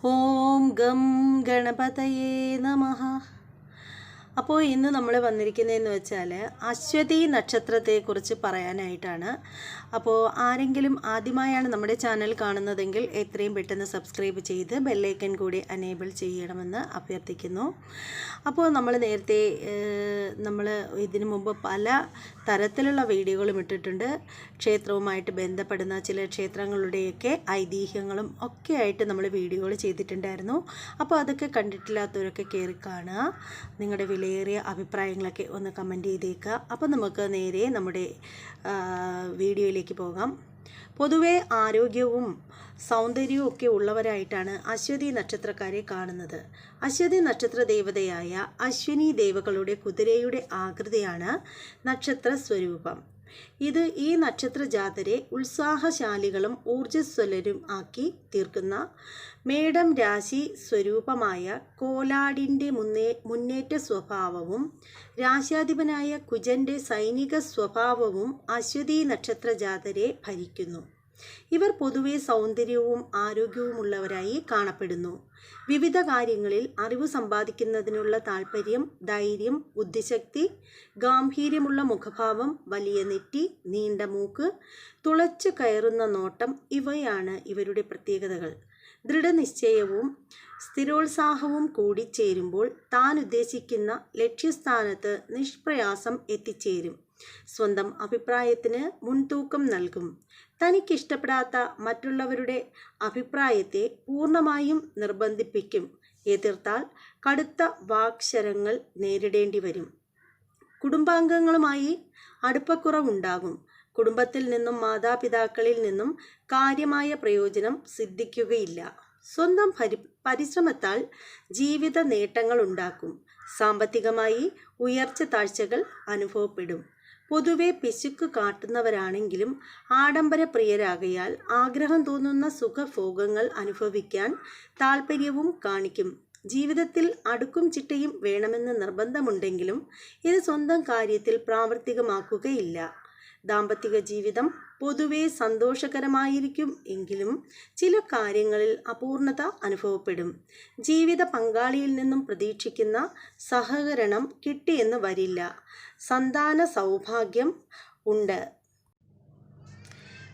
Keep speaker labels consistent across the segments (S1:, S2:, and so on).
S1: ഓം gum ഗണപതയേ നമഃ. അപ്പോൾ ഇന്ന് നമ്മൾ വന്നിരിക്കുന്നതെന്ന് വെച്ചാൽ അശ്വതി നക്ഷത്രത്തെക്കുറിച്ച് പറയാനായിട്ടാണ്. അപ്പോൾ ആരെങ്കിലും ആദ്യമായാണ് നമ്മുടെ ചാനൽ കാണുന്നതെങ്കിൽ എത്രയും പെട്ടെന്ന് സബ്സ്ക്രൈബ് ചെയ്ത് ബെല്ലൈക്കൻ കൂടി എനേബിൾ ചെയ്യണമെന്ന് അഭ്യർത്ഥിക്കുന്നു. അപ്പോൾ നമ്മൾ നേരത്തെ ഇതിനു മുമ്പ് പല തരത്തിലുള്ള വീഡിയോകളും ഇട്ടിട്ടുണ്ട്. ക്ഷേത്രവുമായിട്ട് ബന്ധപ്പെടുന്ന ചില ക്ഷേത്രങ്ങളുടെയൊക്കെ ഐതിഹ്യങ്ങളും ഒക്കെ ആയിട്ട് നമ്മൾ വീഡിയോകൾ ചെയ്തിട്ടുണ്ടായിരുന്നു. അപ്പോൾ അതൊക്കെ കണ്ടിട്ടില്ലാത്തവരൊക്കെ കയറി കാണുക. നിങ്ങളുടെ വിലയേറിയ അഭിപ്രായങ്ങളൊക്കെ ഒന്ന് കമൻറ്റ് ചെയ്തേക്കുക. അപ്പോൾ നമുക്ക് നേരെ നമ്മുടെ വീഡിയോയിലേക്ക് പോകാം. പൊതുവെ ആരോഗ്യവും സൗന്ദര്യവും ഒക്കെ ഉള്ളവരായിട്ടാണ് അശ്വതി നക്ഷത്രക്കാരെ കാണുന്നത്. അശ്വതി നക്ഷത്ര ദേവതയായ അശ്വിനി ദേവകളുടെ കുതിരയുടെ ആകൃതിയാണ് നക്ഷത്ര സ്വരൂപം. ഇത് ഈ നക്ഷത്ര ജാതരെ ഉത്സാഹശാലികളും ഊർജ്ജസ്വലരും ആക്കി തീർക്കുന്ന മേടം രാശി സ്വരൂപമായ കോലാടിൻ്റെ മുന്നേറ്റ സ്വഭാവവും രാശ്യാധിപനായ കുജൻ്റെ സൈനിക സ്വഭാവവും അശ്വതി നക്ഷത്ര ജാതരെ ഭരിക്കുന്നു. ഇവർ പൊതുവെ സൗന്ദര്യവും ആരോഗ്യവുമുള്ളവരായി കാണപ്പെടുന്നു. വിവിധ കാര്യങ്ങളിൽ അറിവ് സമ്പാദിക്കുന്നതിനുള്ള താല്പര്യം, ധൈര്യം, ബുദ്ധിശക്തി, ഗാംഭീര്യമുള്ള മുഖഭാവം, വലിയ നെറ്റി, നീണ്ട മൂക്ക്, തുളച്ചു കയറുന്ന നോട്ടം ഇവയാണ് ഇവരുടെ പ്രത്യേകതകൾ. ദൃഢനിശ്ചയവും സ്ഥിരോത്സാഹവും കൂടിച്ചേരുമ്പോൾ താൻ ഉദ്ദേശിക്കുന്ന ലക്ഷ്യസ്ഥാനത്ത് നിഷ്പ്രയാസം എത്തിച്ചേരും. സ്വന്തം അഭിപ്രായത്തിന് മുൻതൂക്കം നൽകും. തനിക്കിഷ്ടപ്പെടാത്ത മറ്റുള്ളവരുടെ അഭിപ്രായത്തെ പൂർണ്ണമായും നിർബന്ധിപ്പിക്കും. എതിർത്താൽ കടുത്ത വാക്ശരങ്ങൾ നേരിടേണ്ടി വരും. കുടുംബാംഗങ്ങളുമായി അടുപ്പക്കുറവുണ്ടാകും. കുടുംബത്തിൽ നിന്നും മാതാപിതാക്കളിൽ നിന്നും കാര്യമായ പ്രയോജനം സിദ്ധിക്കുകയില്ല. സ്വന്തം പരിശ്രമത്താൽ ജീവിത നേട്ടങ്ങൾ ഉണ്ടാക്കും. സാമ്പത്തികമായി ഉയർച്ച താഴ്ചകൾ അനുഭവപ്പെടും. പൊതുവെ പിശുക്ക് കാട്ടുന്നവരാണെങ്കിലും ആഡംബരപ്രിയരാകയാൽ ആഗ്രഹം തോന്നുന്ന സുഖഭോഗങ്ങൾ അനുഭവിക്കാൻ താല്പര്യവും കാണിക്കും. ജീവിതത്തിൽ അടുക്കും ചിട്ടയും വേണമെന്ന് നിർബന്ധമുണ്ടെങ്കിലും ഇത് സ്വന്തം കാര്യത്തിൽ പ്രാവർത്തികമാക്കുകയില്ല. ദാമ്പത്തിക ജീവിതം പൊതുവെ സന്തോഷകരമായിരിക്കും എങ്കിലും ചില കാര്യങ്ങളിൽ അപൂർണത അനുഭവപ്പെടും. ജീവിത പങ്കാളിയിൽ നിന്നും പ്രതീക്ഷിക്കുന്ന സഹകരണം കിട്ടിയെന്ന് വരില്ല. സന്താന സൗഭാഗ്യം ഉണ്ട്.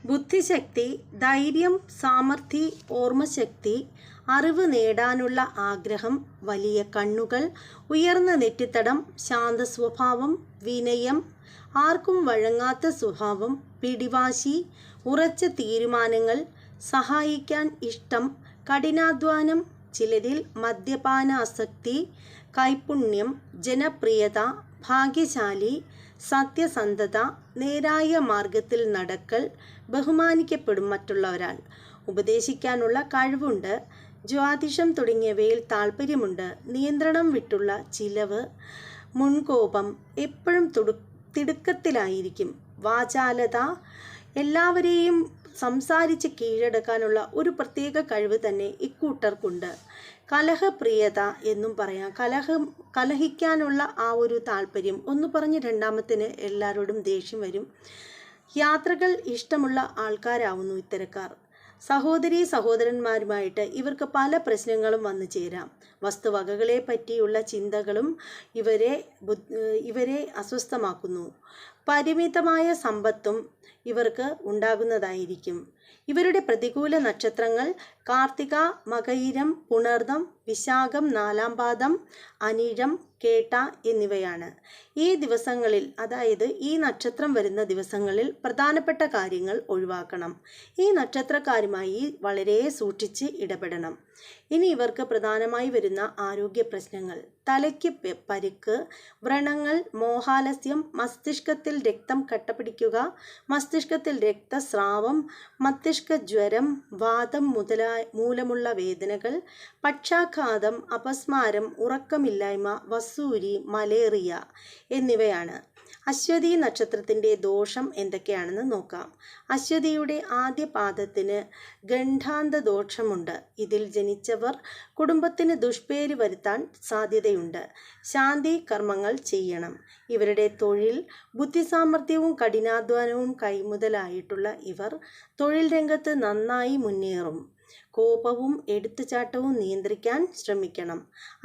S1: ബുദ്ധിശക്തി, ധൈര്യം, സാമർഥ്യം, ഓർമ്മശക്തി, അറിവ് നേടാനുള്ള ആഗ്രഹം, വലിയ കണ്ണുകൾ, ഉയർന്ന നെറ്റിത്തടം, ശാന്ത സ്വഭാവം, വിനയം, ആർക്കും വഴങ്ങാത്ത സ്വഭാവം, പിടിവാശി, ഉറച്ച തീരുമാനങ്ങൾ, സഹായിക്കാൻ ഇഷ്ടം, കഠിനാധ്വാനം, ചിലരിൽ മദ്യപാനാസക്തി, കൈപുണ്യം, ജനപ്രിയത, ഭാഗ്യശാലി, സത്യസന്ധത, നേരായ മാർഗത്തിൽ നടക്കൽ, ബഹുമാനിക്കപ്പെടും മറ്റുള്ളവരാൽ, ഉപദേശിക്കാനുള്ള കഴിവുണ്ട്, ജ്യോതിഷം തുടങ്ങിയവയിൽ താല്പര്യമുണ്ട്, നിയന്ത്രണം വിട്ടുള്ള ചിലവ്, മുൻകോപം, എപ്പോഴും തിടുക്കത്തിലായിരിക്കും, വാചാലത, എല്ലാവരെയും സംസാരിച്ച് കീഴടക്കാനുള്ള ഒരു പ്രത്യേക കഴിവ് തന്നെ ഇക്കൂട്ടർക്കുണ്ട്. കലഹപ്രിയത എന്നും പറയാം. കലഹിക്കാനുള്ള ആ ഒരു താല്പര്യം, ഒന്ന് പറഞ്ഞ് രണ്ടാമത്തിന് എല്ലാവരോടും ദേഷ്യം വരും. യാത്രകൾ ഇഷ്ടമുള്ള ആൾക്കാരാവുന്നു ഇത്തരക്കാർ. സഹോദരീ സഹോദരന്മാരുമായിട്ട് ഇവർക്ക് പല പ്രശ്നങ്ങളും വന്നു ചേരാം. വസ്തുവകകളെ പറ്റിയുള്ള ചിന്തകളും ഇവരെ അസ്വസ്ഥമാക്കുന്നു. പരിമിതമായ സമ്പത്തും ഇവർക്ക് ഉണ്ടാകുന്നതായിരിക്കും. ഇവരുടെ പ്രതികൂല നക്ഷത്രങ്ങൾ കാർത്തിക, മകയിരം, പുണർദം, വിശാഖം, നാലാം പാദം, അനിഴം, കേട്ട എന്നിവയാണ്. ഈ ദിവസങ്ങളിൽ, അതായത് ഈ നക്ഷത്രം വരുന്ന ദിവസങ്ങളിൽ പ്രധാനപ്പെട്ട കാര്യങ്ങൾ ഒഴിവാക്കണം. ഈ നക്ഷത്രക്കാരുമായി വളരെ സൂക്ഷിച്ച് ഇടപെടണം. ഇനി ഇവർക്ക് പ്രധാനമായി വരുന്ന ആരോഗ്യ പ്രശ്നങ്ങൾ: തലയ്ക്ക് പരിക്ക്, വ്രണങ്ങൾ, മോഹാലസ്യം, മസ്തിഷ്കത്തിൽ രക്തം കട്ടപിടിക്കുക, മസ്തിഷ്കത്തിൽ രക്തസ്രാവം, മസ്തിഷ്ക ജ്വരം, വാതം മൂലമുള്ള വേദനകൾ, പക്ഷാഘാതം, അപസ്മാരം, ഉറക്കമില്ലായ്മ, വസൂരി, മലേറിയ എന്നിവയാണ്. അശ്വതി നക്ഷത്രത്തിൻ്റെ ദോഷം എന്തൊക്കെയാണെന്ന് നോക്കാം. അശ്വതിയുടെ ആദ്യ പാദത്തിന് ഗണ്ഡാന്ത ദോഷമുണ്ട്. ഇതിൽ ജനിച്ചവർ കുടുംബത്തിന് ദുഷ്പേര് വരുത്താൻ സാധ്യതയുണ്ട്. ശാന്തി കർമ്മങ്ങൾ ചെയ്യണം. ഇവരുടെ തൊഴിൽ ബുദ്ധിസാമർഥ്യവും കഠിനാധ്വാനവും കൈമുതലായിട്ടുള്ള ഇവർ തൊഴിൽ രംഗത്ത് നന്നായി മുന്നേറും. കോപവും എടുത്തുചാട്ടവും നിയന്ത്രിക്കാൻ ശ്രമിക്കണം.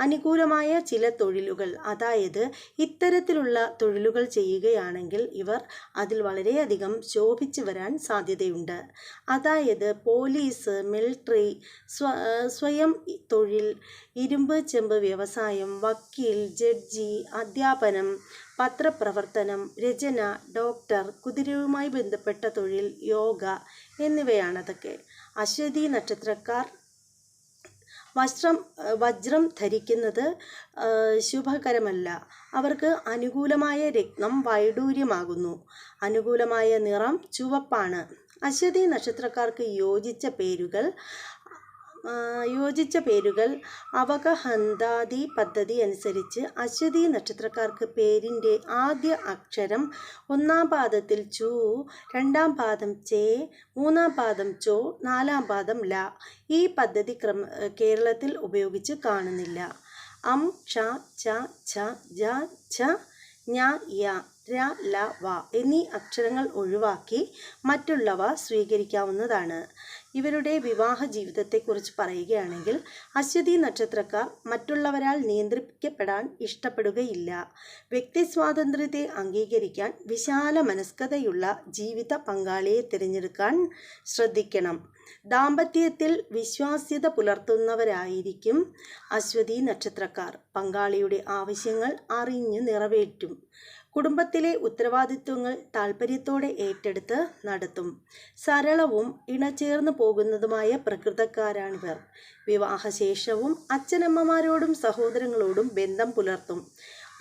S1: അനുകൂലമായ ചില തൊഴിലുകൾ, അതായത് ഇത്തരത്തിലുള്ള തൊഴിലുകൾ ചെയ്യുകയാണെങ്കിൽ ഇവർ അതിൽ വളരെയധികം ശോഭിച്ചു വരാൻ സാധ്യതയുണ്ട്. അതായത് പോലീസ്, മിലിട്ടറി, സ്വയം തൊഴിൽ, ഇരുമ്പ് ചെമ്പ് വ്യവസായം, വക്കീൽ, ജഡ്ജി, അധ്യാപനം, പത്രപ്രവർത്തനം, രചന, ഡോക്ടർ, കുതിരയുമായി ബന്ധപ്പെട്ട തൊഴിൽ, യോഗ എന്നിവയാണതൊക്കെ. അശ്വതി നക്ഷത്രക്കാർ വജ്രം ധരിക്കുന്നത് ശുഭകരമല്ല. അവർക്ക് അനുകൂലമായ രത്നം വൈഡൂര്യമാകുന്നു. അനുകൂലമായ നിറം ചുവപ്പാണ്. അശ്വതി നക്ഷത്രക്കാർക്ക് യോജിച്ച പേരുകൾ അവഗഹന്താദി പദ്ധതി അനുസരിച്ച് അശ്വതി നക്ഷത്രക്കാർക്ക് പേരിൻ്റെ ആദ്യ അക്ഷരം 1-ാം പാദത്തിൽ ചു, 2-ാം പാദം ചേ, 3-ാം പാദം ചോ, 4-ാം പാദം ല. ഈ പദ്ധതി കേരളത്തിൽ ഉപയോഗിച്ച് കാണുന്നില്ല. അം, ക്ഷ, ച, ഛ, ജ, ഝ, ഞ, യ, ര, ല, വ എന്നീ അക്ഷരങ്ങൾ ഒഴിവാക്കി മറ്റുള്ളവ സ്വീകരിക്കാവുന്നതാണ്. ഇവരുടെ വിവാഹ ജീവിതത്തെക്കുറിച്ച് പറയുകയാണെങ്കിൽ അശ്വതി നക്ഷത്രക്കാർ മറ്റുള്ളവരാൽ നിയന്ത്രിക്കപ്പെടാൻ ഇഷ്ടപ്പെടുകയില്ല. വ്യക്തി സ്വാതന്ത്ര്യത്തെ അംഗീകരിക്കാൻ വിശാല മനസ്കതയുള്ള ജീവിത പങ്കാളിയെ തിരഞ്ഞെടുക്കാൻ ശ്രദ്ധിക്കണം. ദാമ്പത്യത്തിൽ വിശ്വാസ്യത പുലർത്തുന്നവരായിരിക്കും അശ്വതി നക്ഷത്രക്കാർ. പങ്കാളിയുടെ ആവശ്യങ്ങൾ അറിഞ്ഞു നിറവേറ്റും. കുടുംബത്തിലെ ഉത്തരവാദിത്വങ്ങൾ താൽപ്പര്യത്തോടെ ഏറ്റെടുത്ത് നടത്തും. സരളവും ഇണചേർന്നു പോകുന്നതുമായ പ്രകൃതക്കാരാണിവർ. വിവാഹശേഷവും അച്ഛനമ്മമാരോടും സഹോദരങ്ങളോടും ബന്ധം പുലർത്തും.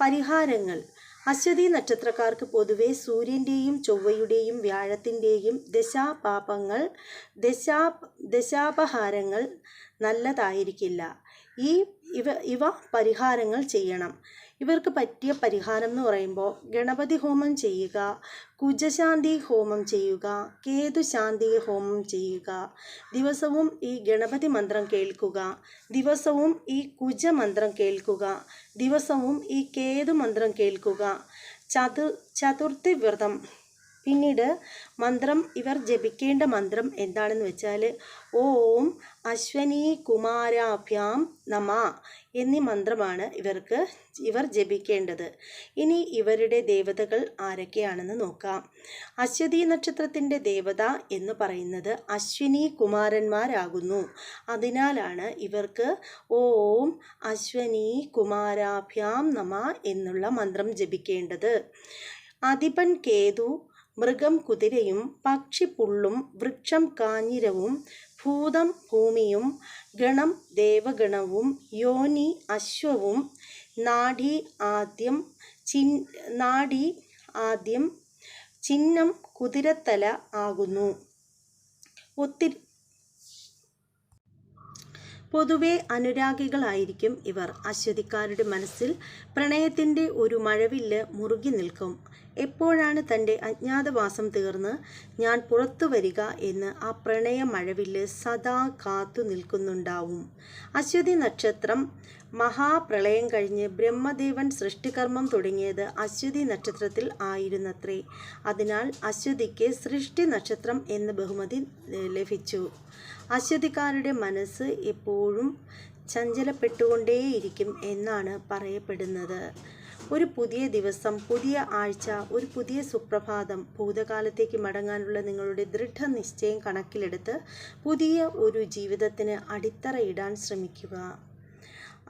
S1: പരിഹാരങ്ങൾ: അശ്വതി നക്ഷത്രക്കാർക്ക് പൊതുവെ സൂര്യൻ്റെയും ചൊവ്വയുടെയും വ്യാഴത്തിൻ്റെയും ദശാപഹാരങ്ങൾ നല്ലതായിരിക്കില്ല. ഇവ പരിഹാരങ്ങൾ ചെയ്യണം. ഇവർക്ക് പറ്റിയ പരിഹാരം എന്ന് പറയുമ്പോൾ ഗണപതി ഹോമം ചെയ്യുക, കുജശാന്തി ഹോമം ചെയ്യുക, കേതുശാന്തി ഹോമം ചെയ്യുക, ദിവസവും ഈ ഗണപതി മന്ത്രം കേൾക്കുക, ദിവസവും ഈ കുജമന്ത്രം കേൾക്കുക, ദിവസവും ഈ കേതു മന്ത്രം കേൾക്കുക, ചതുർത്ഥി വ്രതം. പിന്നീട് ഇവർ ജപിക്കേണ്ട മന്ത്രം എന്താണെന്ന് വെച്ചാൽ ഓം അശ്വനി കുമാരാഭ്യാം നമ എന്നീ മന്ത്രമാണ് ഇവർ ജപിക്കേണ്ടത്. ഇനി ഇവരുടെ ദേവതകൾ ആരൊക്കെയാണെന്ന് നോക്കാം. അശ്വതി നക്ഷത്രത്തിൻ്റെ ദേവത എന്ന് പറയുന്നത് അശ്വിനി കുമാരന്മാരാകുന്നു. അതിനാലാണ് ഇവർക്ക് ഓം അശ്വനി കുമാരാഭ്യാം നമ എന്നുള്ള മന്ത്രം ജപിക്കേണ്ടത്. അധിപൻ കേതു, മൃഗം കുതിരയും, പക്ഷി പുള്ളും, വൃക്ഷം കാഞ്ഞിരവും, ഭൂതം ഭൂമിയും, ഗണം ദേവഗണവും, യോനി അശ്വവും, നാഡി ആദ്യം ചിഹ്നം കുതിരത്തല ആകുന്നു. പൊതുവെ അനുരാഗികളായിരിക്കും ഇവർ. അശ്വതിക്കാരുടെ മനസ്സിൽ പ്രണയത്തിൻ്റെ ഒരു മഴവില്ല് മുറുകി നിൽക്കും. എപ്പോഴാണ് തൻ്റെ അജ്ഞാതവാസം തീർന്ന് ഞാൻ പുറത്തു വരിക എന്ന് ആ പ്രണയ മഴവില്ല് സദാ കാത്തു നിൽക്കുന്നുണ്ടാവും. അശ്വതി നക്ഷത്രം മഹാപ്രളയം കഴിഞ്ഞ് ബ്രഹ്മദേവൻ സൃഷ്ടികർമ്മം തുടങ്ങിയത് അശ്വതി നക്ഷത്രത്തിൽ ആയിരുന്നത്രേ. അതിനാൽ അശ്വതിക്ക് സൃഷ്ടി നക്ഷത്രം എന്ന ബഹുമതി ലഭിച്ചു. അശ്വതിക്കാരുടെ മനസ്സ് എപ്പോഴും ചഞ്ചലപ്പെട്ടുകൊണ്ടേയിരിക്കും എന്നാണ് പറയപ്പെടുന്നത്. ഒരു പുതിയ ദിവസം, പുതിയ ആഴ്ച, ഒരു പുതിയ സുപ്രഭാതം, ഭൂതകാലത്തേക്ക് മടങ്ങാനുള്ള നിങ്ങളുടെ ദൃഢനിശ്ചയം കണക്കിലെടുത്ത് പുതിയ ഒരു ജീവിതത്തിന് അടിത്തറയിടാൻ ശ്രമിക്കുക.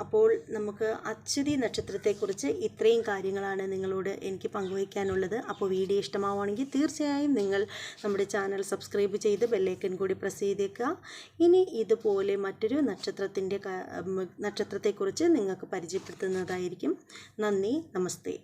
S1: അപ്പോൾ നമുക്ക് അശ്വതി നക്ഷത്രത്തെക്കുറിച്ച് ഇത്രയും കാര്യങ്ങളാണ് നിങ്ങളോട് എനിക്ക് പങ്കുവയ്ക്കാനുള്ളത്. അപ്പോൾ വീഡിയോ ഇഷ്ടമാവുകയാണെങ്കിൽ തീർച്ചയായും നിങ്ങൾ നമ്മുടെ ചാനൽ സബ്സ്ക്രൈബ് ചെയ്ത് ബെല്ലൈക്കൺ കൂടി പ്രസ് ചെയ്തേക്കുക. ഇനി ഇതുപോലെ മറ്റൊരു നക്ഷത്രത്തെക്കുറിച്ച് നിങ്ങൾക്ക് പരിചയപ്പെടുത്തുന്നതായിരിക്കും. നന്ദി, നമസ്തേ.